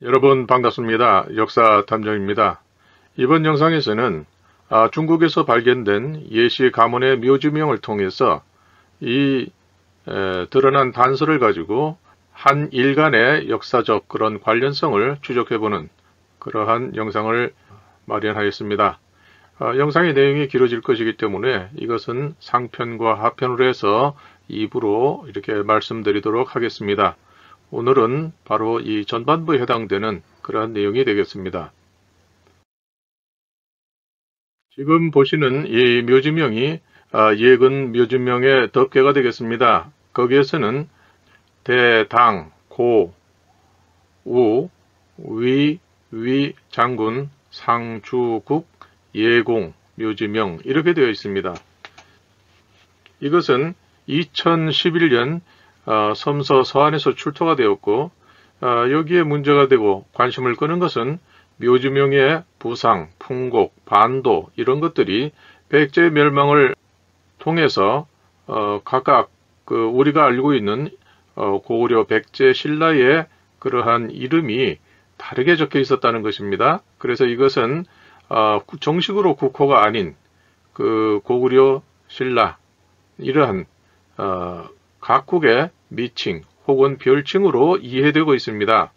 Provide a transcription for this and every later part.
여러분 반갑습니다. 역사탐정입니다. 이번 영상에서는 중국에서 발견된 예시 가문의 묘지명을 통해서 이 드러난 단서를 가지고 한 일간의 역사적 그런 관련성을 추적해보는 그러한 영상을 마련하였습니다. 영상의 내용이 길어질 것이기 때문에 이것은 상편과 하편으로 해서 2부로 이렇게 말씀드리도록 하겠습니다. 오늘은 바로 이 전반부에 해당되는 그러한 내용이 되겠습니다. 지금 보시는 이 묘지명이 예근 묘지명의 덮개가 되겠습니다. 거기에서는 대당, 고, 우, 위, 장군, 상주국, 예공, 묘지명 이렇게 되어 있습니다. 이것은 2011년 섬서 서안에서 출토가 되었고 여기에 문제가 되고 관심을 끄는 것은 묘지명의 부상, 풍곡, 반도 이런 것들이 백제 멸망을 통해서 각각 우리가 알고 있는 고구려 백제 신라의 그러한 이름이 다르게 적혀 있었다는 것입니다. 그래서 이것은 정식으로 국호가 아닌 고구려 신라 이러한 각국의 미칭 혹은 별칭으로 이해되고 있습니다.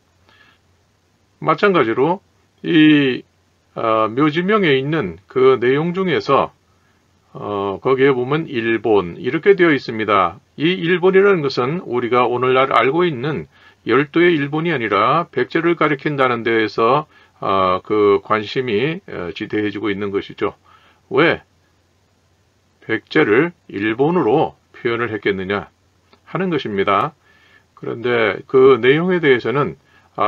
마찬가지로 이 묘지명에 있는 그 내용 중에서 거기에 보면 일본 이렇게 되어 있습니다. 이 일본이라는 것은 우리가 오늘날 알고 있는 열도의 일본이 아니라 백제를 가리킨다는 데에서 그 관심이 지대해지고 있는 것이죠. 왜 백제를 일본으로 표현을 했겠느냐 하는 것입니다. 그런데 그 내용에 대해서는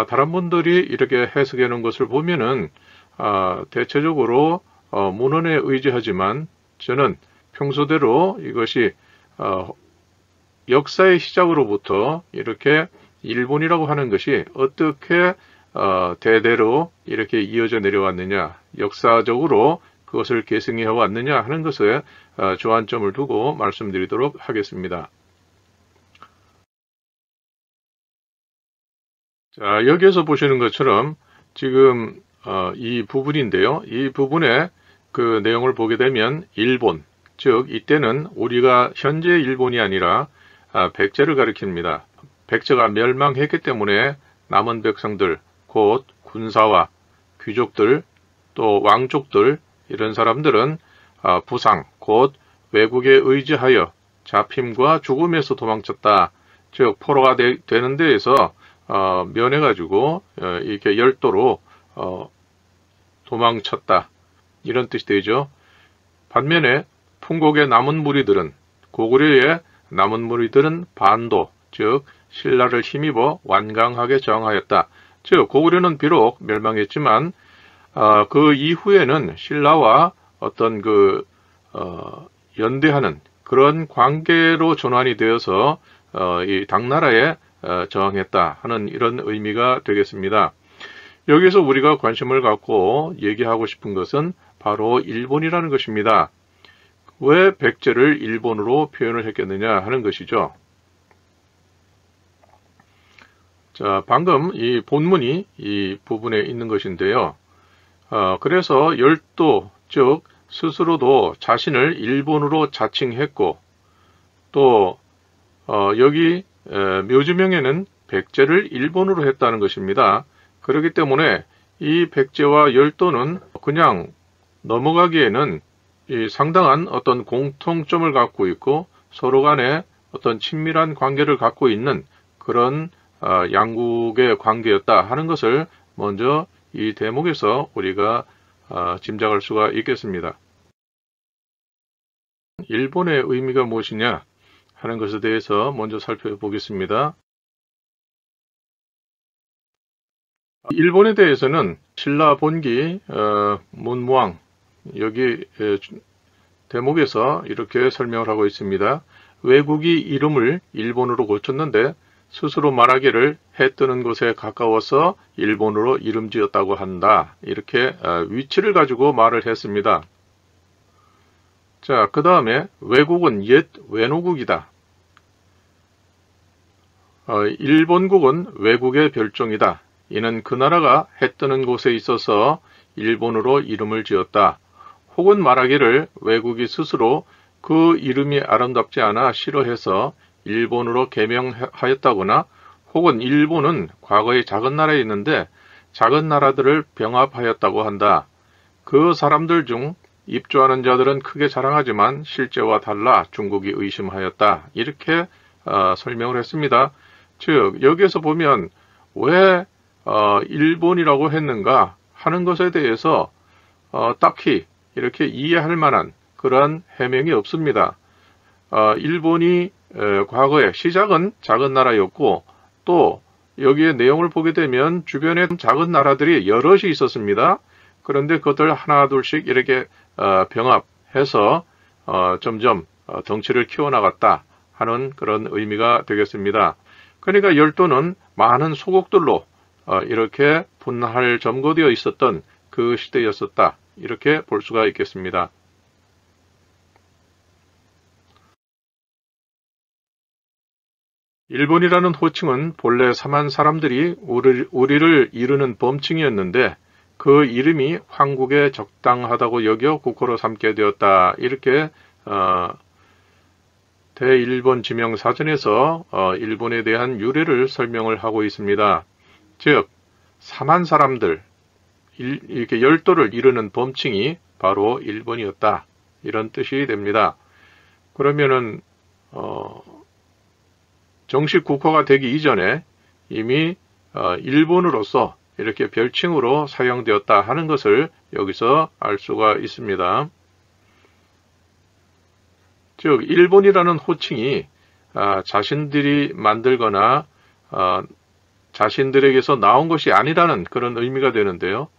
다른 분들이 이렇게 해석해 놓은 것을 보면은 대체적으로 문헌에 의지하지만 저는 평소대로 이것이 역사의 시작으로부터 이렇게 일본이라고 하는 것이 어떻게 대대로 이렇게 이어져 내려왔느냐, 역사적으로 그것을 계승해 왔느냐 하는 것에 주안점을 두고 말씀드리도록 하겠습니다. 자, 여기에서 보시는 것처럼 지금 이 부분인데요. 이 부분에 그 내용을 보게 되면 일본, 즉 이때는 우리가 현재 일본이 아니라 백제를 가리킵니다. 백제가 멸망했기 때문에 남은 백성들, 곧 군사와 귀족들, 또 왕족들 이런 사람들은 부상, 곧 외국에 의지하여 잡힘과 죽음에서 도망쳤다. 즉 포로가 되는 데에서 면해가지고 이렇게 열도로 도망쳤다. 이런 뜻이 되죠. 반면에 풍곡의 남은 무리들은 고구려의 남은 무리들은 반도, 즉 신라를 힘입어 완강하게 저항하였다. 즉 고구려는 비록 멸망했지만 그 이후에는 신라와 어떤 연대하는 그런 관계로 전환이 되어서 이 당나라에 저항했다 하는 이런 의미가 되겠습니다. 여기서 우리가 관심을 갖고 얘기하고 싶은 것은 바로 일본이라는 것입니다. 왜 백제를 일본으로 표현을 했겠느냐 하는 것이죠. 자, 방금 이 본문이 이 부분에 있는 것인데요. 그래서 열도, 즉 스스로도 자신을 일본으로 자칭했고 또 여기 묘지명에는 백제를 일본으로 했다는 것입니다. 그렇기 때문에 이 백제와 열도는 그냥 넘어가기에는 상당한 어떤 공통점을 갖고 있고 서로 간에 어떤 친밀한 관계를 갖고 있는 그런 양국의 관계였다 하는 것을 먼저 이 대목에서 우리가 짐작할 수가 있겠습니다. 일본의 의미가 무엇이냐 하는 것에 대해서 먼저 살펴보겠습니다. 일본에 대해서는 신라 본기 문무왕 여기 대목에서 이렇게 설명을 하고 있습니다. 외국이 이름을 일본으로 고쳤는데 스스로 말하기를 해 뜨는 곳에 가까워서 일본으로 이름 지었다고 한다. 이렇게 위치를 가지고 말을 했습니다. 자, 그 다음에 외국은 옛 외노국이다. 일본국은 외국의 별종이다. 이는 그 나라가 해 뜨는 곳에 있어서 일본으로 이름을 지었다. 혹은 말하기를 외국이 스스로 그 이름이 아름답지 않아 싫어해서 일본으로 개명하였다거나 혹은 일본은 과거에 작은 나라에 있는데 작은 나라들을 병합하였다고 한다. 그 사람들 중 입주하는 자들은 크게 자랑하지만 실제와 달라 중국이 의심하였다. 이렇게 설명을 했습니다. 즉 여기에서 보면 왜 일본이라고 했는가 하는 것에 대해서 딱히 이렇게 이해할 만한 그런 해명이 없습니다. 일본이 과거에 시작은 작은 나라였고 또 여기에 내용을 보게 되면 주변에 작은 나라들이 여럿이 있었습니다. 그런데 그것들 하나 둘씩 이렇게 병합해서 점점 덩치를 키워나갔다 하는 그런 의미가 되겠습니다. 그러니까 열도는 많은 소국들로 이렇게 분할 점거되어 있었던 그 시대였었다. 이렇게 볼 수가 있겠습니다. 일본이라는 호칭은 본래 삼한 사람들이 우리를 이르는 범칭이었는데 그 이름이 황국에 적당하다고 여겨 국호로 삼게 되었다. 이렇게 대일본 지명사전에서 일본에 대한 유래를 설명을 하고 있습니다. 즉 삼한 사람들, 이렇게 열도를 이루는 범칭이 바로 일본이었다. 이런 뜻이 됩니다. 그러면은 정식 국호가 되기 이전에 이미 일본으로서 이렇게 별칭으로 사용되었다 하는 것을 여기서 알 수가 있습니다. 즉 일본이라는 호칭이 자신들이 만들거나 자신들에게서 나온 것이 아니라는 그런 의미가 되는데요.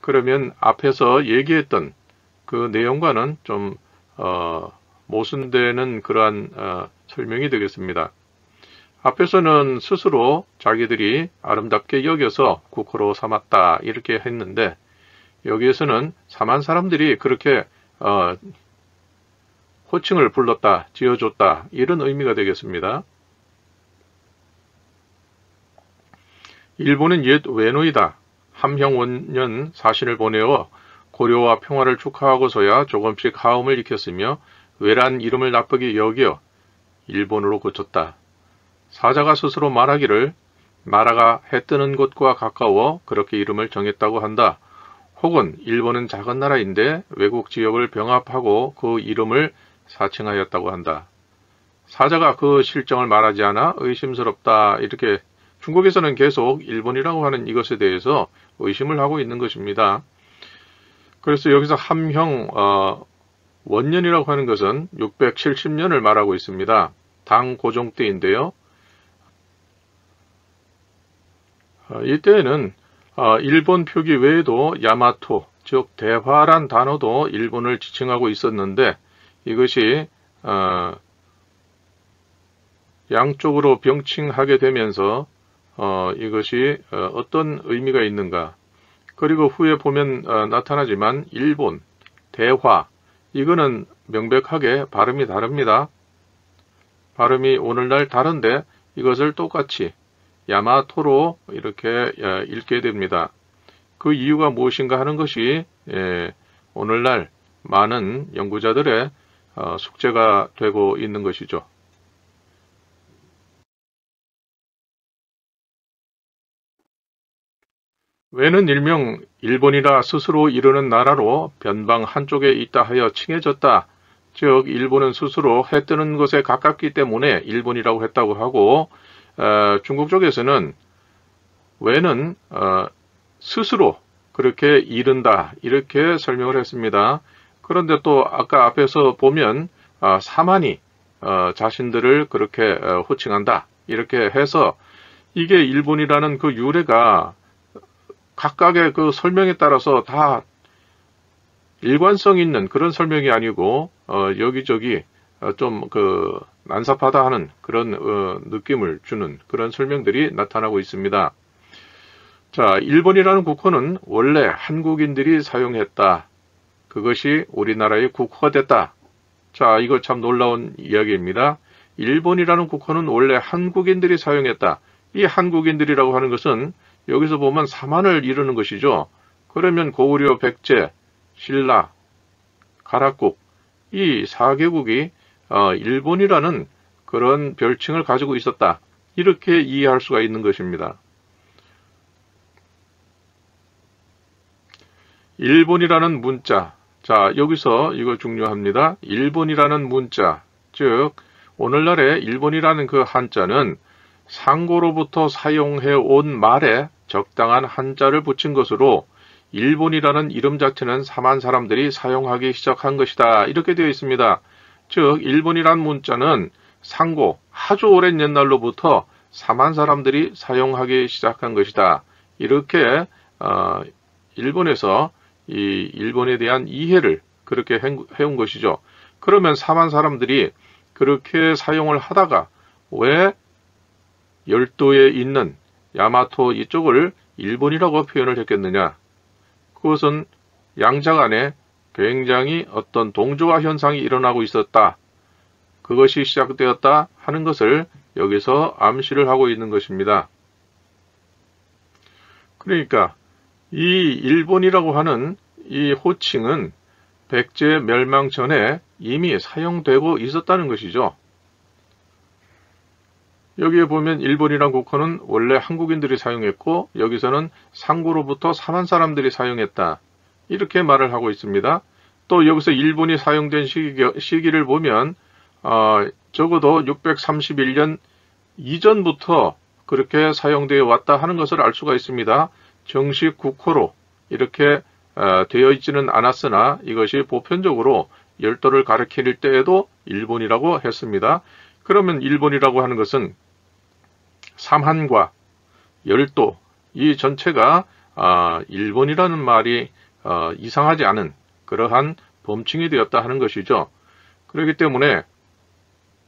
그러면 앞에서 얘기했던 그 내용과는 좀 모순되는 그러한 설명이 되겠습니다. 앞에서는 스스로 자기들이 아름답게 여겨서 국호로 삼았다 이렇게 했는데 여기에서는 삼한 사람들이 그렇게 호칭을 불렀다, 지어줬다 이런 의미가 되겠습니다. 일본은 옛 외노이다. 함형 원년 사신을 보내어 고려와 평화를 축하하고서야 조금씩 하음을 익혔으며 외란 이름을 나쁘게 여겨 일본으로 고쳤다. 사자가 스스로 말하기를 나라가 해 뜨는 곳과 가까워 그렇게 이름을 정했다고 한다. 혹은 일본은 작은 나라인데 외국 지역을 병합하고 그 이름을 사칭하였다고 한다. 사자가 그 실정을 말하지 않아 의심스럽다. 이렇게 중국에서는 계속 일본이라고 하는 이것에 대해서 의심을 하고 있는 것입니다. 그래서 여기서 함형 원년이라고 하는 것은 670년을 말하고 있습니다. 당 고종 때인데요. 이때에는 일본 표기 외에도 야마토, 즉 대화란 단어도 일본을 지칭하고 있었는데 이것이 양쪽으로 병칭하게 되면서 이것이 어떤 의미가 있는가. 그리고 후에 보면 나타나지만 일본, 대화 이거는 명백하게 발음이 다릅니다. 발음이 오늘날 다른데 이것을 똑같이 야마토로 이렇게 읽게 됩니다. 그 이유가 무엇인가 하는 것이 오늘날 많은 연구자들의 숙제가 되고 있는 것이죠. 외는 일명 일본이라 스스로 이르는 나라로 변방 한쪽에 있다 하여 칭해졌다. 즉 일본은 스스로 해 뜨는 것에 가깝기 때문에 일본이라고 했다고 하고 중국 쪽에서는 외는 스스로 그렇게 이른다 이렇게 설명을 했습니다. 그런데 또 아까 앞에서 보면 사만이 자신들을 그렇게 호칭한다 이렇게 해서 이게 일본이라는 그 유래가 각각의 그 설명에 따라서 다 일관성 있는 그런 설명이 아니고 여기저기 좀 그 난삽하다 하는 그런 느낌을 주는 그런 설명들이 나타나고 있습니다. 자, 일본이라는 국호는 원래 한국인들이 사용했다. 그것이 우리나라의 국호가 됐다. 자, 이거 참 놀라운 이야기입니다. 일본이라는 국호는 원래 한국인들이 사용했다. 이 한국인들이라고 하는 것은 여기서 보면 사만을 이루는 것이죠. 그러면 고구려, 백제, 신라, 가락국 이 4개국이 일본이라는 그런 별칭을 가지고 있었다. 이렇게 이해할 수가 있는 것입니다. 일본이라는 문자. 자, 여기서 이거 중요합니다. 일본이라는 문자. 즉, 오늘날의 일본이라는 그 한자는 상고로부터 사용해 온 말에 적당한 한자를 붙인 것으로 일본이라는 이름 자체는 사만 사람들이 사용하기 시작한 것이다. 이렇게 되어 있습니다. 즉, 일본이란 문자는 상고, 아주 오랜 옛날로부터 사만 사람들이 사용하기 시작한 것이다. 이렇게 일본에서 이 일본에 대한 이해를 그렇게 해온 것이죠. 그러면 사만 사람들이 그렇게 사용을 하다가 왜 열도에 있는 야마토 이쪽을 일본이라고 표현을 했겠느냐? 그것은 양자 간에 굉장히 어떤 동조화 현상이 일어나고 있었다. 그것이 시작되었다 하는 것을 여기서 암시를 하고 있는 것입니다. 그러니까 이 일본이라고 하는 이 호칭은 백제 멸망 전에 이미 사용되고 있었다는 것이죠. 여기에 보면 일본이란 국호는 원래 한국인들이 사용했고 여기서는 상고로부터 사만 사람들이 사용했다. 이렇게 말을 하고 있습니다. 또 여기서 일본이 사용된 시기를 보면 적어도 631년 이전부터 그렇게 사용되어 왔다 하는 것을 알 수가 있습니다. 정식 국호로 이렇게 되어 있지는 않았으나 이것이 보편적으로 열도를 가리킬 때에도 일본이라고 했습니다. 그러면 일본이라고 하는 것은 삼한과 열도 이 전체가 일본이라는 말이 이상하지 않은 그러한 범칭이 되었다 하는 것이죠. 그렇기 때문에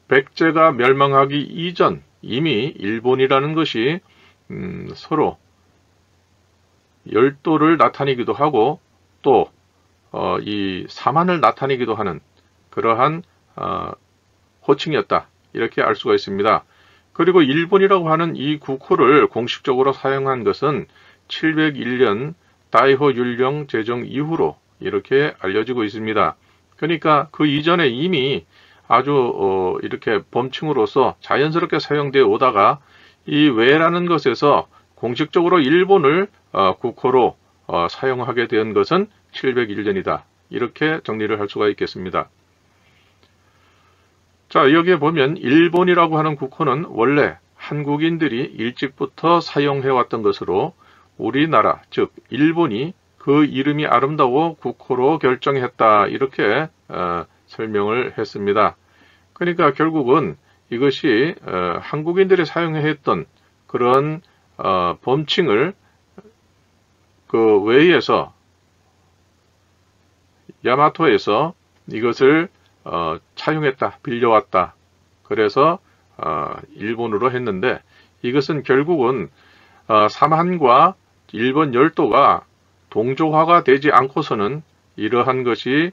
백제가 멸망하기 이전 이미 일본이라는 것이 서로 열도를 나타내기도 하고 또 이 사만을 나타내기도 하는 그러한 호칭이었다. 이렇게 알 수가 있습니다. 그리고 일본이라고 하는 이 국호를 공식적으로 사용한 것은 701년 다이호 율령 제정 이후로 이렇게 알려지고 있습니다. 그러니까 그 이전에 이미 아주 이렇게 범칭으로서 자연스럽게 사용되어 오다가 이 외라는 것에서 공식적으로 일본을 국호로 사용하게 된 것은 701년이다. 이렇게 정리를 할 수가 있겠습니다. 자, 여기에 보면 일본이라고 하는 국호는 원래 한국인들이 일찍부터 사용해왔던 것으로 우리나라, 즉 일본이 그 이름이 아름다워 국호로 결정했다. 이렇게 설명을 했습니다. 그러니까 결국은 이것이 한국인들이 사용했던 그런 범칭을 그 외에서 야마토에서 이것을 차용했다, 빌려왔다. 그래서 일본으로 했는데 이것은 결국은 삼한과 일본 열도가 동조화가 되지 않고서는 이러한 것이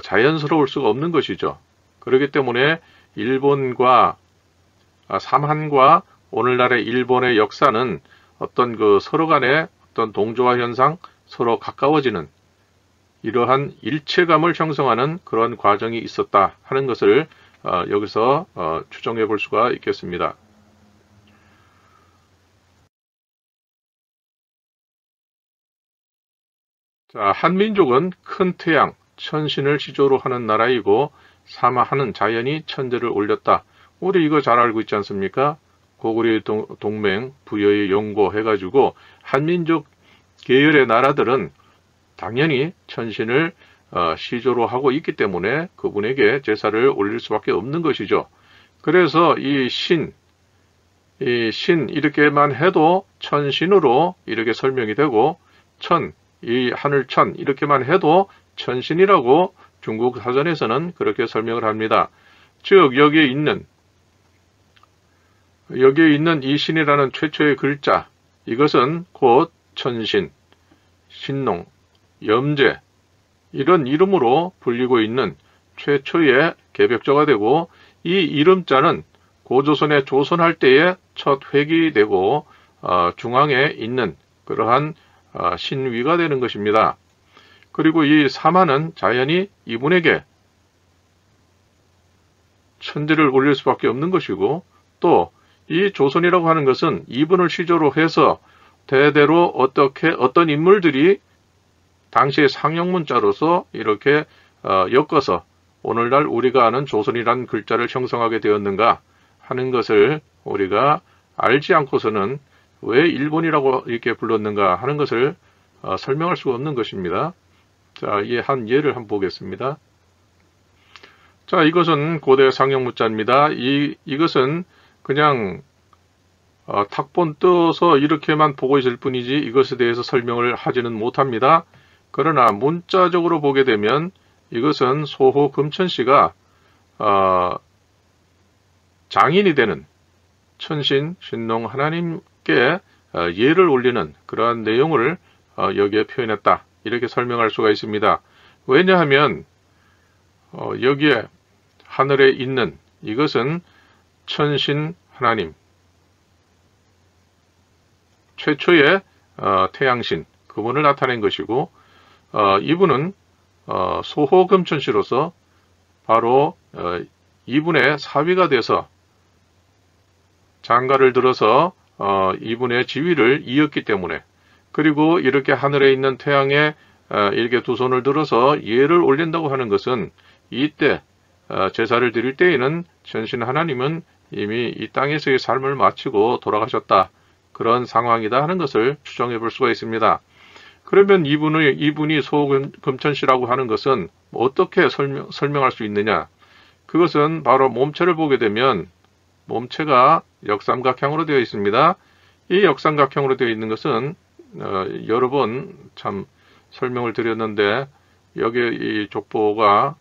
자연스러울 수가 없는 것이죠. 그렇기 때문에 일본과 삼한과 오늘날의 일본의 역사는 어떤 그 서로 간의 어떤 동조화 현상, 서로 가까워지는 이러한 일체감을 형성하는 그런 과정이 있었다 하는 것을 여기서 추정해 볼 수가 있겠습니다. 자, 한민족은 큰 태양, 천신을 시조로 하는 나라이고 사마하는 자연이 천대를 올렸다. 우리 이거 잘 알고 있지 않습니까? 고구려 동맹, 부여의 용고 해가지고 한민족 계열의 나라들은 당연히 천신을 시조로 하고 있기 때문에 그분에게 제사를 올릴 수밖에 없는 것이죠. 그래서 이 신 이렇게만 해도 천신으로 이렇게 설명이 되고 이 하늘천 이렇게만 해도 천신이라고 중국 사전에서는 그렇게 설명을 합니다. 즉 여기에 있는 이 신이라는 최초의 글자 이것은 곧 천신, 신농, 염제 이런 이름으로 불리고 있는 최초의 개벽조가 되고 이 이름자는 고조선에 조선할 때에 첫 획이 되고 중앙에 있는 그러한 신위가 되는 것입니다. 그리고 이 사마는 자연히 이분에게 천지를 올릴 수밖에 없는 것이고, 또 이 조선이라고 하는 것은 이분을 시조로 해서 대대로 어떤 인물들이 당시의 상형문자로서 이렇게 엮어서 오늘날 우리가 아는 조선이라는 글자를 형성하게 되었는가 하는 것을 우리가 알지 않고서는 왜 일본이라고 이렇게 불렀는가 하는 것을 설명할 수가 없는 것입니다. 자, 이 한 예를 한번 보겠습니다. 자, 이것은 고대 상형문자입니다. 이것은 그냥 탁본 떠서 이렇게만 보고 있을 뿐이지 이것에 대해서 설명을 하지는 못합니다. 그러나 문자적으로 보게 되면 이것은 소호 금천씨가 장인이 되는 천신, 신농 하나님께 예를 올리는 그러한 내용을 여기에 표현했다. 이렇게 설명할 수가 있습니다. 왜냐하면 여기에 하늘에 있는 이것은 천신 하나님, 최초의 태양신, 그분을 나타낸 것이고, 이분은 소호금천씨로서 바로 이분의 사위가 돼서 장가를 들어서 이분의 지위를 이었기 때문에, 그리고 이렇게 하늘에 있는 태양에 이렇게 두 손을 들어서 예를 올린다고 하는 것은 이때 제사를 드릴 때에는 천신 하나님은 이미 이 땅에서의 삶을 마치고 돌아가셨다. 그런 상황이다 하는 것을 추정해 볼 수가 있습니다. 그러면 이분이 소금천씨라고 하는 것은 어떻게 설명할 수 있느냐? 그것은 바로 몸체를 보게 되면 몸체가 역삼각형으로 되어 있습니다. 이 역삼각형으로 되어 있는 것은 여러 번 참 설명을 드렸는데 여기 이 족보가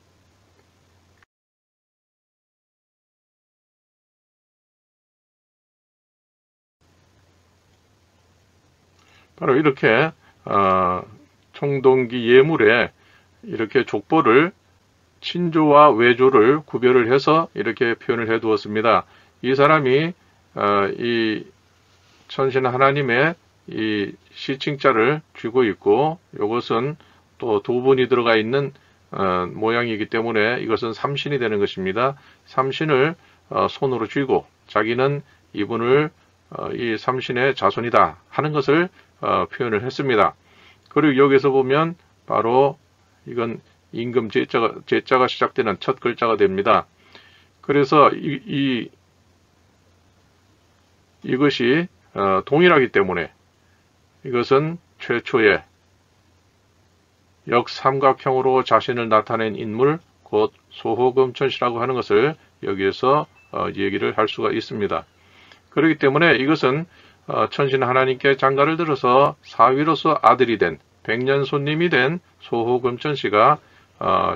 바로 이렇게 청동기 예물에 이렇게 족보를 친조와 외조를 구별을 해서 이렇게 표현을 해 두었습니다. 이 사람이 이 천신 하나님의 이 시칭자를 쥐고 있고 이것은 또 두 분이 들어가 있는 모양이기 때문에 이것은 삼신이 되는 것입니다. 삼신을 손으로 쥐고 자기는 이분을 이 삼신의 자손이다 하는 것을 표현을 했습니다. 그리고 여기서 보면 바로 이건 임금 제자가 시작되는 첫 글자가 됩니다. 그래서 이것이 동일하기 때문에 이것은 최초의 역삼각형으로 자신을 나타낸 인물 곧 소호금천씨라고 하는 것을 여기에서 얘기를 할 수가 있습니다. 그렇기 때문에 이것은 천신 하나님께 장가를 들어서 사위로서 아들이 된 백년손님이 된 소호금천씨가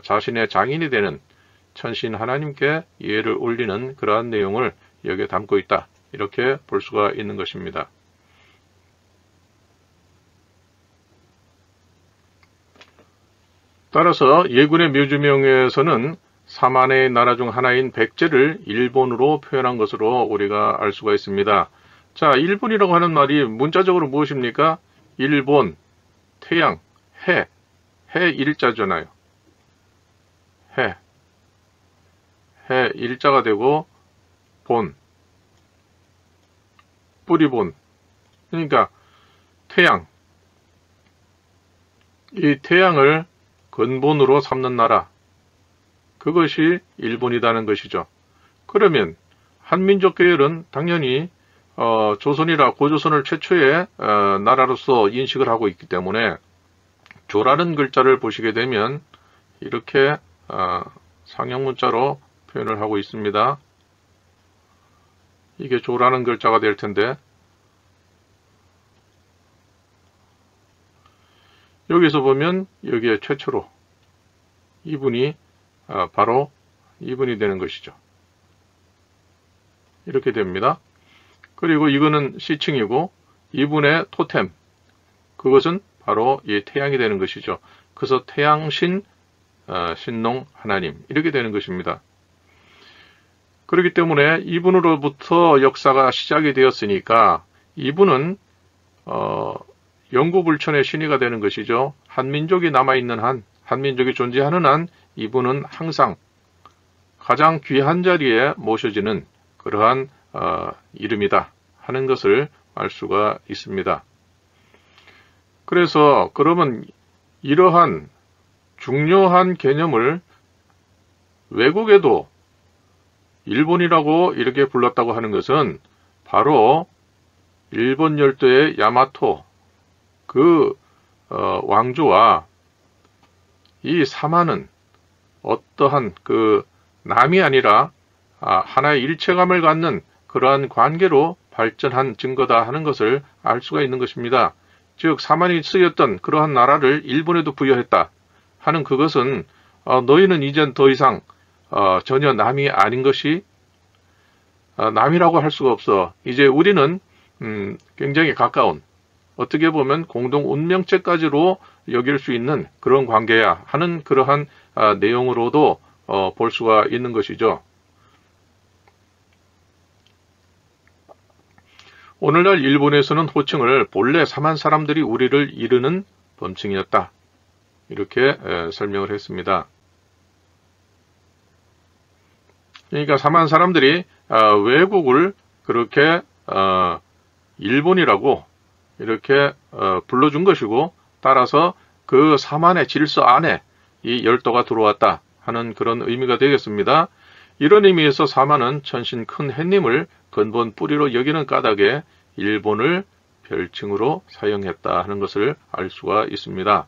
자신의 장인이 되는 천신 하나님께 예를 올리는 그러한 내용을 여기에 담고 있다. 이렇게 볼 수가 있는 것입니다. 따라서 예군의 묘주명에서는 사만의 나라 중 하나인 백제를 일본으로 표현한 것으로 우리가 알 수가 있습니다. 자, 일본이라고 하는 말이 문자적으로 무엇입니까? 일본, 태양, 해 일자잖아요. 해 일자가 되고 본, 뿌리본. 그러니까 태양, 이 태양을 근본으로 삼는 나라, 그것이 일본이라는 것이죠. 그러면 한민족 계열은 당연히 조선이라 고조선을 최초의 나라로서 인식을 하고 있기 때문에 조라는 글자를 보시게 되면 이렇게 상형문자로 표현을 하고 있습니다. 이게 조라는 글자가 될 텐데 여기서 보면 여기에 최초로 이분이 바로 이분이 되는 것이죠. 이렇게 됩니다. 그리고 이거는 시칭이고 이분의 토템, 그것은 바로 이 태양이 되는 것이죠. 그래서 태양신, 신농 하나님 이렇게 되는 것입니다. 그렇기 때문에 이분으로부터 역사가 시작이 되었으니까 이분은 영구불천의 신이가 되는 것이죠. 한민족이 남아있는 한, 한민족이 존재하는 한 이분은 항상 가장 귀한 자리에 모셔지는 그러한 이름이다 하는 것을 알 수가 있습니다. 그래서 그러면 이러한 중요한 개념을 외국에도 일본이라고 이렇게 불렀다고 하는 것은 바로 일본 열도의 야마토 그 왕조와 이 사마는 어떠한 그 남이 아니라 하나의 일체감을 갖는 그러한 관계로 발전한 증거다 하는 것을 알 수가 있는 것입니다. 즉 사만이 쓰였던 그러한 나라를 일본에도 부여했다 하는 그것은 너희는 이젠 더 이상 전혀 남이 아닌 것이 남이라고 할 수가 없어. 이제 우리는 굉장히 가까운 어떻게 보면 공동 운명체까지로 여길 수 있는 그런 관계야 하는 그러한 내용으로도 볼 수가 있는 것이죠. 오늘날 일본에서는 호칭을 본래 사만 사람들이 우리를 이르는 범칭이었다. 이렇게 설명을 했습니다. 그러니까 사만 사람들이 외국을 그렇게 일본이라고 이렇게 불러준 것이고 따라서 그 사만의 질서 안에 이 열도가 들어왔다 하는 그런 의미가 되겠습니다. 이런 의미에서 사만은 천신 큰 햇님을 근본 뿌리로 여기는 까닭에 일본을 별칭으로 사용했다 하는 것을 알 수가 있습니다.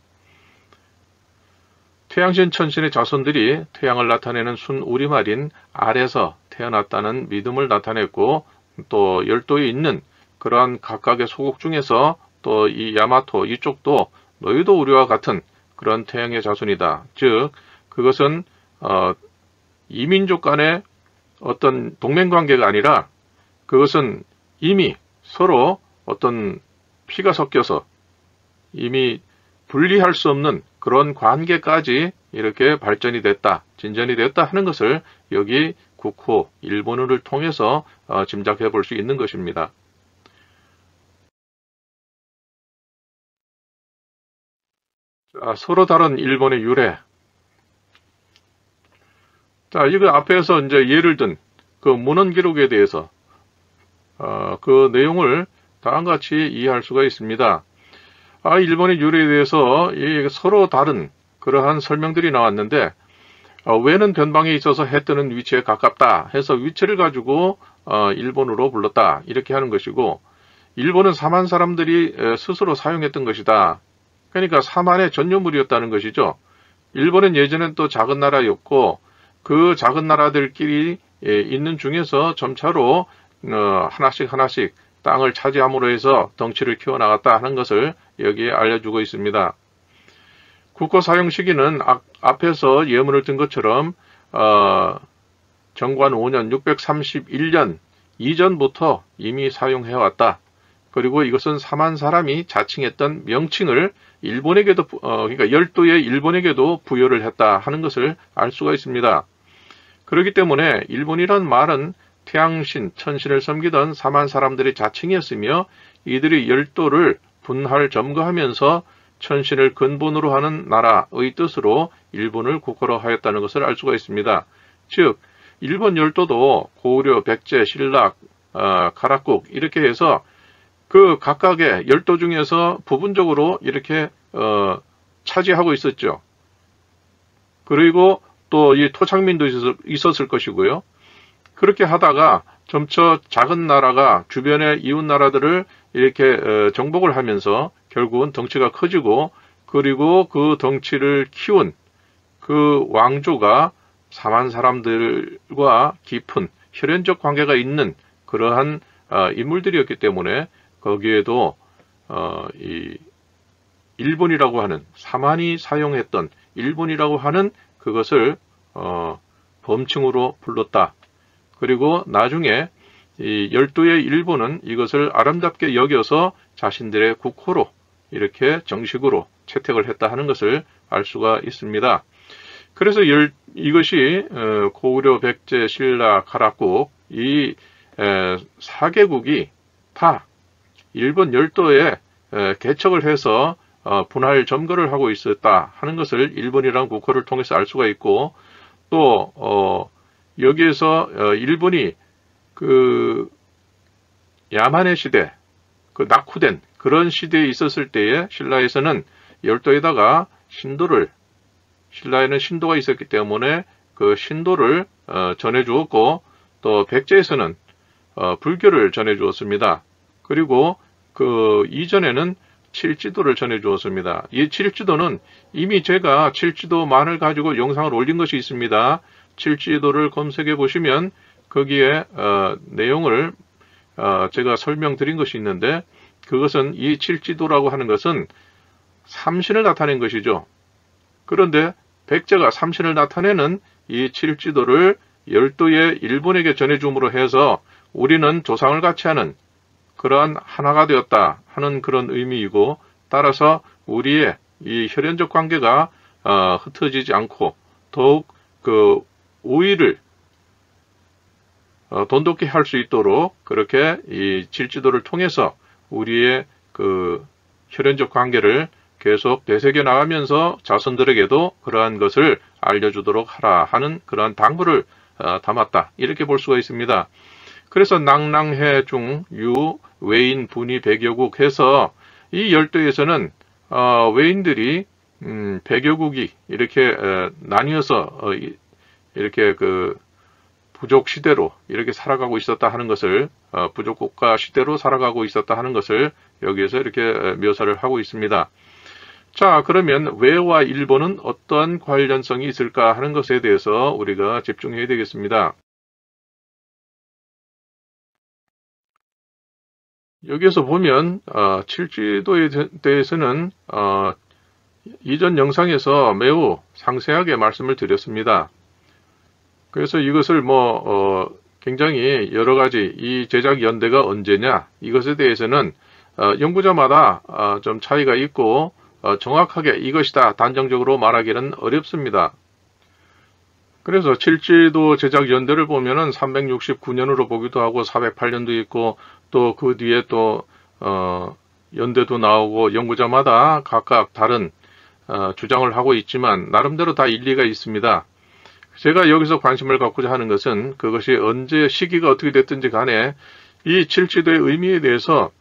태양신 천신의 자손들이 태양을 나타내는 순 우리말인 알에서 태어났다는 믿음을 나타냈고 또 열도에 있는 그러한 각각의 소국 중에서 또 이 야마토 이쪽도 너희도 우리와 같은 그런 태양의 자손이다. 즉 그것은 이민족 간의 어떤 동맹관계가 아니라 그것은 이미 서로 어떤 피가 섞여서 이미 분리할 수 없는 그런 관계까지 이렇게 발전이 됐다, 진전이 됐다 하는 것을 여기 국호 일본어를 통해서 짐작해 볼 수 있는 것입니다. 자, 서로 다른 일본의 유래. 자, 이거 앞에서 이제 예를 든 그 문헌 기록에 대해서 그 내용을 다음과 같이 이해할 수가 있습니다. 일본의 유래에 대해서 서로 다른 그러한 설명들이 나왔는데 왜는 변방에 있어서 해 뜨는 위치에 가깝다 해서 위치를 가지고 일본으로 불렀다 이렇게 하는 것이고 일본은 사만 사람들이 스스로 사용했던 것이다. 그러니까 사만의 전유물이었다는 것이죠. 일본은 예전엔 또 작은 나라였고 그 작은 나라들끼리 있는 중에서 점차로 하나씩 땅을 차지함으로 해서 덩치를 키워나갔다 하는 것을 여기에 알려주고 있습니다. 국호 사용 시기는 앞에서 예문을 든 것처럼 정관 5년 631년 이전부터 이미 사용해왔다. 그리고 이것은 사만 사람이 자칭했던 명칭을 일본에게도 그러니까 열도의 일본에게도 부여를 했다 하는 것을 알 수가 있습니다. 그렇기 때문에 일본이란 말은 태양신, 천신을 섬기던 사만 사람들의 자칭이었으며 이들이 열도를 분할 점거하면서 천신을 근본으로 하는 나라의 뜻으로 일본을 국호로 하였다는 것을 알 수가 있습니다. 즉 일본 열도도 고구려, 백제, 신라, 가락국 이렇게 해서 그 각각의 열도 중에서 부분적으로 이렇게 차지하고 있었죠. 그리고 또 이 토착민도 있었을 것이고요. 그렇게 하다가 점차 작은 나라가 주변의 이웃 나라들을 이렇게 정복을 하면서 결국은 덩치가 커지고 그리고 그 덩치를 키운 그 왕조가 사만 사람들과 깊은 혈연적 관계가 있는 그러한 인물들이었기 때문에 거기에도 이 일본이라고 하는 사만이 사용했던 일본이라고 하는 그것을 범칭으로 불렀다. 그리고 나중에 이 열도의 일본은 이것을 아름답게 여겨서 자신들의 국호로 이렇게 정식으로 채택을 했다 하는 것을 알 수가 있습니다. 그래서 이것이 고구려, 백제, 신라, 가락국 이 4개국이 다 일본 열도에 개척을 해서 분할 점거를 하고 있었다 하는 것을 일본이라는 국호를 통해서 알 수가 있고, 또 여기에서 일본이 그 야만의 시대, 그 낙후된 그런 시대에 있었을 때에 신라에서는 열도에다가 신라에는 신도가 있었기 때문에 그 신도를 전해주었고, 또 백제에서는 불교를 전해주었습니다. 그리고 그 이전에는 칠지도를 전해주었습니다. 이 칠지도는 이미 제가 칠지도만을 가지고 영상을 올린 것이 있습니다. 칠지도를 검색해 보시면 거기에 내용을 제가 설명드린 것이 있는데, 그것은 이 칠지도라고 하는 것은 삼신을 나타낸 것이죠. 그런데 백제가 삼신을 나타내는 이 칠지도를 열도에 일본에게 전해줌으로 해서 우리는 조상을 같이 하는 그러한 하나가 되었다 하는 그런 의미이고, 따라서 우리의 이 혈연적 관계가 흩어지지 않고 더욱 그 우위를 돈독히 할 수 있도록 그렇게 이 칠지도를 통해서 우리의 그 혈연적 관계를 계속 되새겨 나가면서 자손들에게도 그러한 것을 알려주도록 하라 하는 그러한 당부를 담았다, 이렇게 볼 수가 있습니다. 그래서 낭랑해 중 유 외인 분이 100여국 해서 이 열도에서는 외인들이 100여국이 이렇게 나뉘어서 이렇게 그 부족 시대로 이렇게 살아가고 있었다 하는 것을, 부족 국가 시대로 살아가고 있었다 하는 것을 여기에서 이렇게 묘사를 하고 있습니다. 자, 그러면 외와 일본은 어떠한 관련성이 있을까 하는 것에 대해서 우리가 집중해야 되겠습니다. 여기에서 보면 칠지도에 대해서는 이전 영상에서 매우 상세하게 말씀을 드렸습니다. 그래서 이것을 굉장히 여러 가지 이 제작 연대가 언제냐, 이것에 대해서는 연구자마다 좀 차이가 있고 정확하게 이것이다 단정적으로 말하기는 어렵습니다. 그래서 칠지도 제작 연대를 보면은 369년으로 보기도 하고 408년도 있고, 또 그 뒤에 또 연대도 나오고, 연구자마다 각각 다른 주장을 하고 있지만 나름대로 다 일리가 있습니다. 제가 여기서 관심을 갖고자 하는 것은 그것이 언제 시기가 어떻게 됐든지 간에 이 칠지도의 의미에 대해서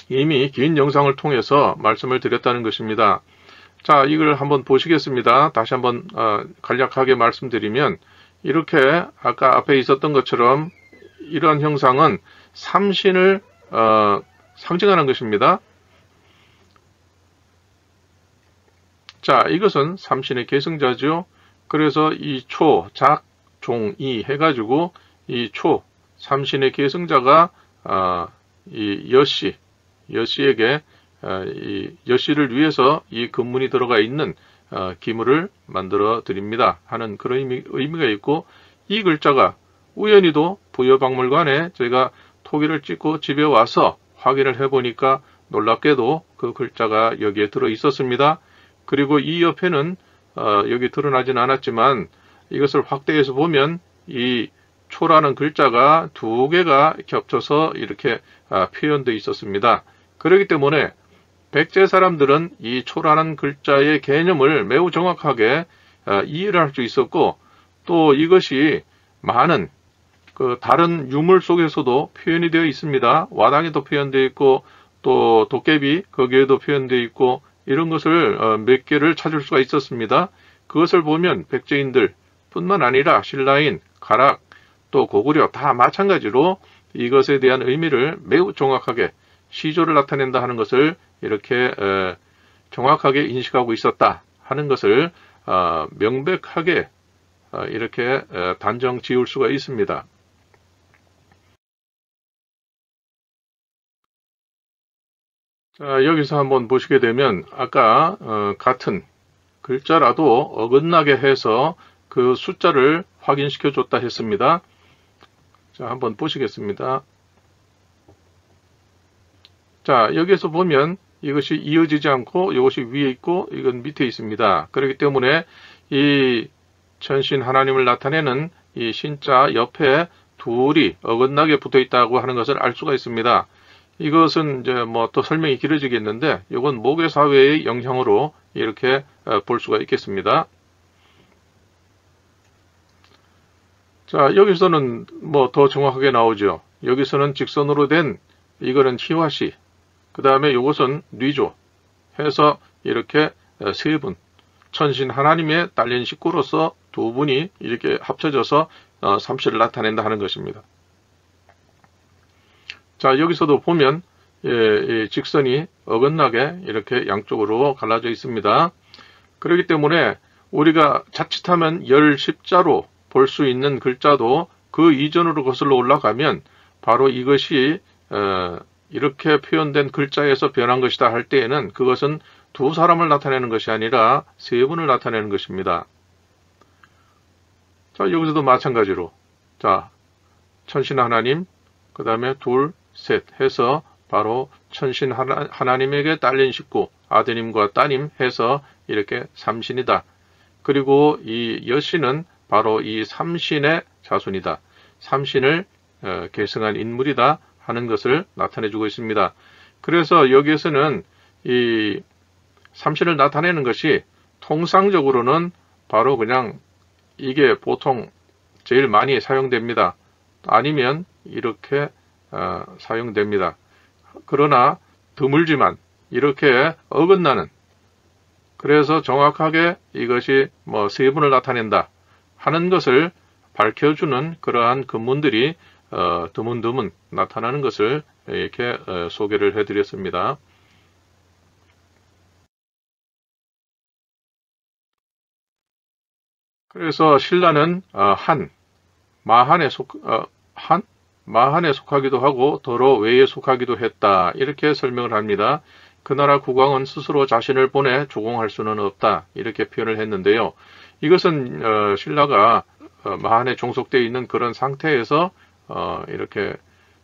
이미 긴 영상을 통해서 말씀을 드렸다는 것입니다. 자, 이걸 한번 보시겠습니다. 다시 한번 간략하게 말씀드리면, 이렇게 아까 앞에 있었던 것처럼 이러한 형상은 삼신을 상징하는 것입니다. 자, 이것은 삼신의 계승자죠. 그래서 이 초, 작, 종, 이 해가지고 이 초, 삼신의 계승자가 이 여씨에게 이 여씨를 위해서 이 금문이 들어가 있는 기물을 만들어 드립니다 하는 그런 의미가 있고, 이 글자가 우연히도 부여박물관에 제가 토기를 찍고 집에 와서 확인을 해보니까 놀랍게도 그 글자가 여기에 들어 있었습니다. 그리고 이 옆에는 여기 드러나진 않았지만 이것을 확대해서 보면 이 초라는 글자가 두 개가 겹쳐서 이렇게 표현되어 있었습니다. 그렇기 때문에 백제 사람들은 이 초라는 글자의 개념을 매우 정확하게 이해를 할 수 있었고, 또 이것이 많은 그 다른 유물 속에서도 표현이 되어 있습니다. 와당에도 표현되어 있고, 또 도깨비 거기에도 표현되어 있고, 이런 것을 몇 개를 찾을 수가 있었습니다. 그것을 보면 백제인들 뿐만 아니라 신라인, 가락, 또 고구려 다 마찬가지로 이것에 대한 의미를 매우 정확하게 시조를 나타낸다 하는 것을 이렇게 정확하게 인식하고 있었다 하는 것을 명백하게 이렇게 단정 지을 수가 있습니다. 자, 여기서 한번 보시게 되면 아까 같은 글자라도 어긋나게 해서 그 숫자를 확인시켜 줬다 했습니다. 자, 한번 보시겠습니다. 자, 여기에서 보면 이것이 이어지지 않고 이것이 위에 있고 이건 밑에 있습니다. 그렇기 때문에 이 천신 하나님을 나타내는 이 신자 옆에 둘이 어긋나게 붙어 있다고 하는 것을 알 수가 있습니다. 이것은 이제 뭐 또 설명이 길어지겠는데 이건 모계 사회의 영향으로 이렇게 볼 수가 있겠습니다. 자, 여기서는 뭐 더 정확하게 나오죠. 여기서는 직선으로 된 이거는 희화시, 그 다음에 이것은 뉘조 해서 이렇게 세 분, 천신 하나님의 딸린 식구로서 두 분이 이렇게 합쳐져서 삼시를 나타낸다 하는 것입니다. 자, 여기서도 보면 직선이 어긋나게 이렇게 양쪽으로 갈라져 있습니다. 그렇기 때문에 우리가 자칫하면 열십자로 볼 수 있는 글자도 그 이전으로 거슬러 올라가면 바로 이것이 이렇게 표현된 글자에서 변한 것이다 할 때에는 그것은 두 사람을 나타내는 것이 아니라 세 분을 나타내는 것입니다. 자, 여기서도 마찬가지로 자, 천신 하나님, 그 다음에 둘, 셋 해서 바로 천신 하나님에게 딸린 식구, 아드님과 따님 해서 이렇게 삼신이다. 그리고 이 여신은 바로 이 삼신의 자손이다. 삼신을 계승한 인물이다 하는 것을 나타내주고 있습니다. 그래서 여기에서는 이 삼신을 나타내는 것이 통상적으로는 바로 그냥 이게 보통 제일 많이 사용됩니다. 아니면 이렇게 사용됩니다. 그러나 드물지만 이렇게 어긋나는, 그래서 정확하게 이것이 뭐 세 분을 나타낸다 하는 것을 밝혀주는 그러한 근문들이 드문드문 나타나는 것을 이렇게 소개를 해드렸습니다. 그래서 신라는 마한에 속하기도 하고 더러 외에 속하기도 했다, 이렇게 설명을 합니다. 그 나라 국왕은 스스로 자신을 보내 조공할 수는 없다, 이렇게 표현을 했는데요. 이것은 신라가 마한에 종속되어 있는 그런 상태에서 이렇게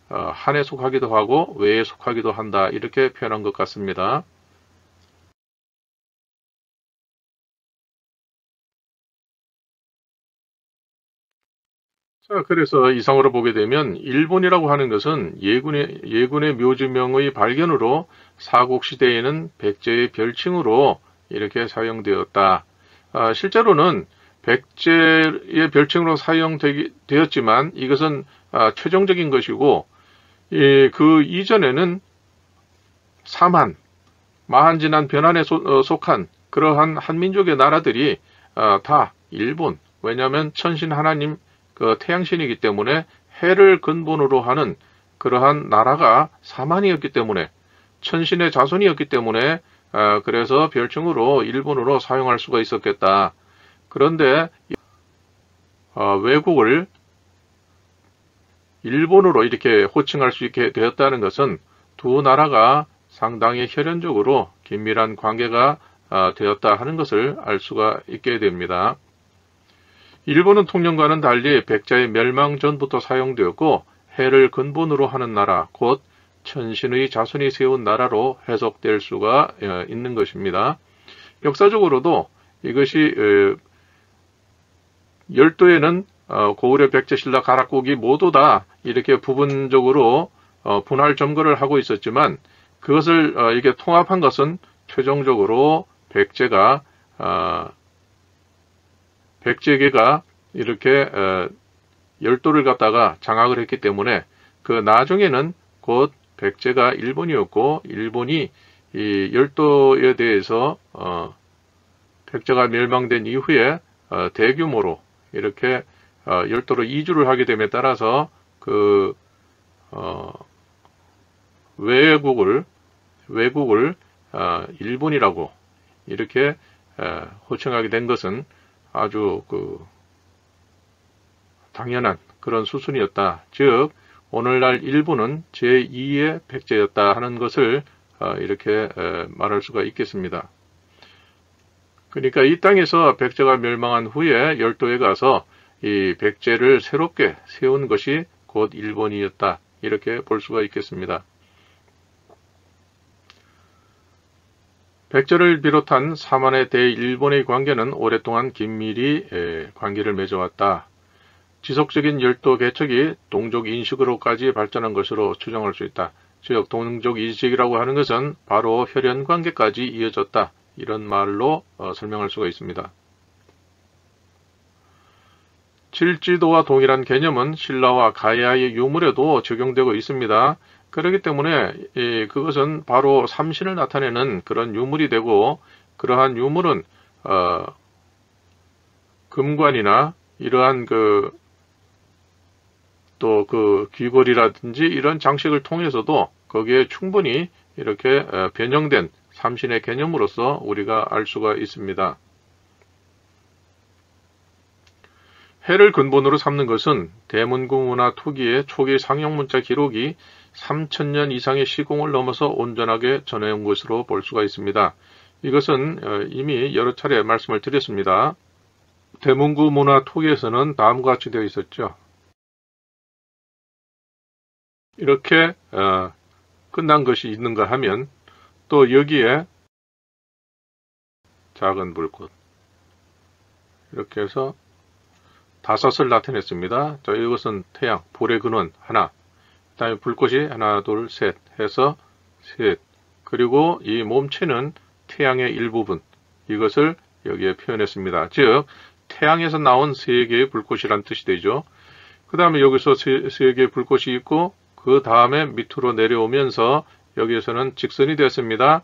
한에 속하기도 하고 외에 속하기도 한다, 이렇게 표현한 것 같습니다. 자, 그래서 이상으로 보게 되면 일본이라고 하는 것은 예군의 묘지명의 발견으로 사국시대에는 백제의 별칭으로 이렇게 사용되었다. 실제로는 백제의 별칭으로 사용되었지만 이것은 최종적인 것이고, 그 이전에는 마한 지난 변환에 속한 그러한 한민족의 나라들이 다 일본, 왜냐하면 천신 하나님 그 태양신이기 때문에 해를 근본으로 하는 그러한 나라가 사만이었기 때문에, 천신의 자손이었기 때문에 그래서 별칭으로 일본으로 사용할 수가 있었겠다. 그런데 외국을 일본으로 이렇게 호칭할 수 있게 되었다는 것은 두 나라가 상당히 혈연적으로 긴밀한 관계가 되었다 하는 것을 알 수가 있게 됩니다. 일본은 통영과는 달리 백자의 멸망 전부터 사용되었고 해를 근본으로 하는 나라, 곧 천신의 자손이 세운 나라로 해석될 수가 있는 것입니다. 역사적으로도 이것이 열도에는 고구려, 백제, 신라, 가락국이 모두 다 이렇게 부분적으로 분할 점거를 하고 있었지만 그것을 이게 통합한 것은 최종적으로 백제계가 이렇게 열도를 갖다가 장악을 했기 때문에 그 나중에는 곧 백제가 일본이었고 일본이 이 열도에 대해서 백제가 멸망된 이후에 대규모로 이렇게 열도로 이주를 하게 됨에 따라서 그 외국을 일본이라고 이렇게 호칭하게 된 것은 아주 당연한 그런 수순이었다. 즉 오늘날 일본은 제2의 백제였다 하는 것을 이렇게 말할 수가 있겠습니다. 그러니까 이 땅에서 백제가 멸망한 후에 열도에 가서 이 백제를 새롭게 세운 것이 곧 일본이었다, 이렇게 볼 수가 있겠습니다. 백제를 비롯한 사만의 대일본의 관계는 오랫동안 긴밀히 관계를 맺어왔다. 지속적인 열도 개척이 동족 인식으로까지 발전한 것으로 추정할 수 있다. 즉 동족 이식이라고 하는 것은 바로 혈연 관계까지 이어졌다. 이런 말로 설명할 수가 있습니다. 질지도와 동일한 개념은 신라와 가야의 유물에도 적용되고 있습니다. 그렇기 때문에 그것은 바로 삼신을 나타내는 그런 유물이 되고, 그러한 유물은 금관이나 이러한 또 귀걸이라든지 이런 장식을 통해서도 거기에 충분히 이렇게 변형된 삼신의 개념으로서 우리가 알 수가 있습니다. 해를 근본으로 삼는 것은 대문구 문화 토기의 초기 상형문자 기록이 3000년 이상의 시공을 넘어서 온전하게 전해온 것으로 볼 수가 있습니다. 이것은 이미 여러 차례 말씀을 드렸습니다. 대문구 문화 토기에서는 다음과 같이 되어 있었죠. 이렇게 끝난 것이 있는가 하면 또 여기에 작은 불꽃 이렇게 해서 5을 나타냈습니다. 자, 이것은 태양, 불의 근원 하나, 그 다음에 불꽃이 하나, 둘, 셋 해서 셋, 그리고 이 몸체는 태양의 일부분, 이것을 여기에 표현했습니다. 즉 태양에서 나온 3개의 불꽃이란 뜻이 되죠. 그 다음에 여기서 3개의 불꽃이 있고 그 다음에 밑으로 내려오면서 여기에서는 직선이 되었습니다.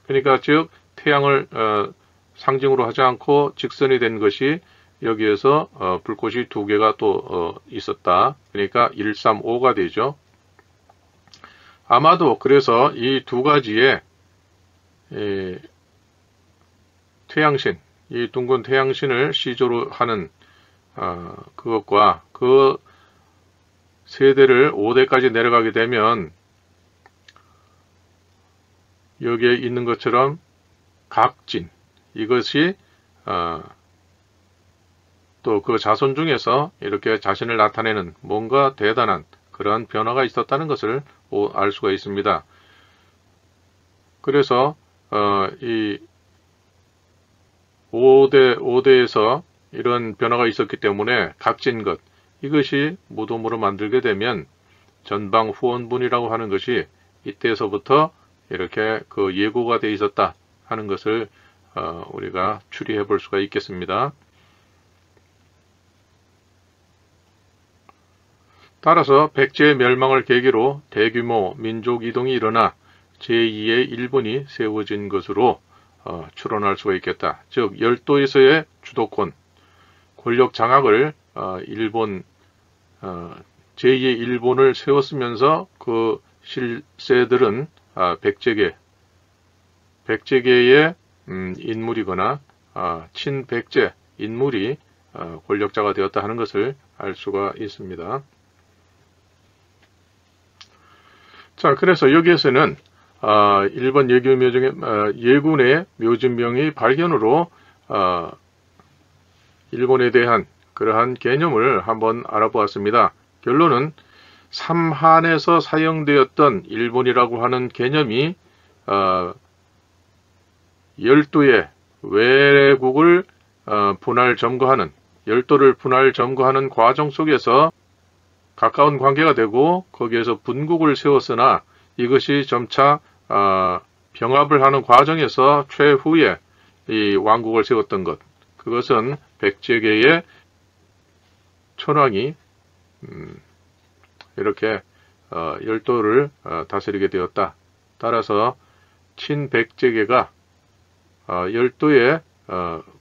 그러니까 즉 태양을 상징으로 하지 않고 직선이 된 것이 여기에서 불꽃이 2개가 또 있었다. 그러니까 1, 3, 5가 되죠. 아마도 그래서 이 2가지의 태양신, 이 둥근 태양신을 시조로 하는 그것과 그 세대를 5대까지 내려가게 되면 여기에 있는 것처럼 각진, 이것이 또 그 자손 중에서 이렇게 자신을 나타내는 뭔가 대단한 그러한 변화가 있었다는 것을 알 수가 있습니다. 그래서 이 5대에서 이런 변화가 있었기 때문에 각진 것, 이것이 무덤으로 만들게 되면 전방 후원분이라고 하는 것이 이때에서부터 이렇게 그 예고가 되어 있었다 하는 것을 우리가 추리해 볼 수가 있겠습니다. 따라서 백제의 멸망을 계기로 대규모 민족 이동이 일어나 제2의 일본이 세워진 것으로 추론할 수가 있겠다. 즉 열도에서의 주도권, 권력 장악을 제2의 일본을 세웠으면서 그 실세들은 백제계의 인물이거나 친백제 인물이 권력자가 되었다 하는 것을 알 수가 있습니다. 자, 그래서 여기에서는 일본 예군의 묘진명의 발견으로 일본에 대한 그러한 개념을 한번 알아보았습니다. 결론은 삼한에서 사용되었던 일본이라고 하는 개념이 열도의 외국을 분할 점거하는, 열도를 분할 점거하는 과정 속에서 가까운 관계가 되고 거기에서 분국을 세웠으나 이것이 점차 병합을 하는 과정에서 최후에 이 왕국을 세웠던 것, 그것은 백제계의 천황이 이렇게 열도를 다스리게 되었다. 따라서 친백제계가 열도의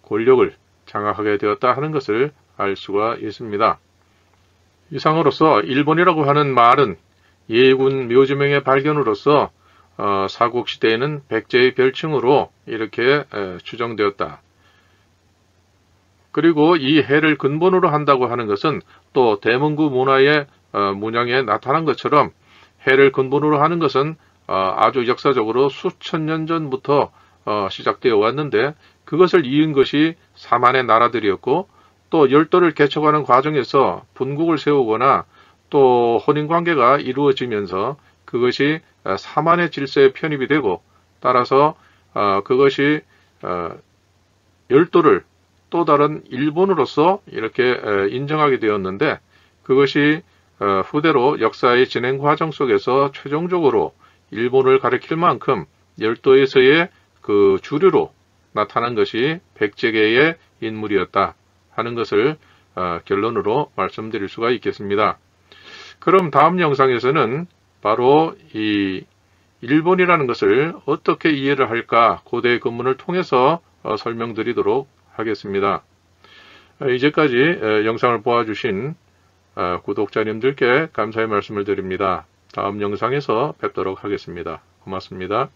권력을 장악하게 되었다 하는 것을 알 수가 있습니다. 이상으로서 일본이라고 하는 말은 예군 묘지명의 발견으로서 사국시대에는 백제의 별칭으로 이렇게 추정되었다. 그리고 이 해를 근본으로 한다고 하는 것은 또 대문구 문화의 문양에 나타난 것처럼 해를 근본으로 하는 것은 아주 역사적으로 수천 년 전부터 시작되어 왔는데 그것을 이은 것이 삼한의 나라들이었고 또 열도를 개척하는 과정에서 분국을 세우거나 또 혼인관계가 이루어지면서 그것이 삼한의 질서에 편입이 되고 따라서 그것이 열도를 또 다른 일본으로서 이렇게 인정하게 되었는데 그것이 후대로 역사의 진행 과정 속에서 최종적으로 일본을 가리킬 만큼 열도에서의 그 주류로 나타난 것이 백제계의 인물이었다 하는 것을 결론으로 말씀드릴 수가 있겠습니다. 그럼 다음 영상에서는 바로 이 일본이라는 것을 어떻게 이해를 할까 고대 근문을 통해서 설명드리도록 하겠습니다. 이제까지 영상을 보아주신 구독자님들께 감사의 말씀을 드립니다. 다음 영상에서 뵙도록 하겠습니다. 고맙습니다.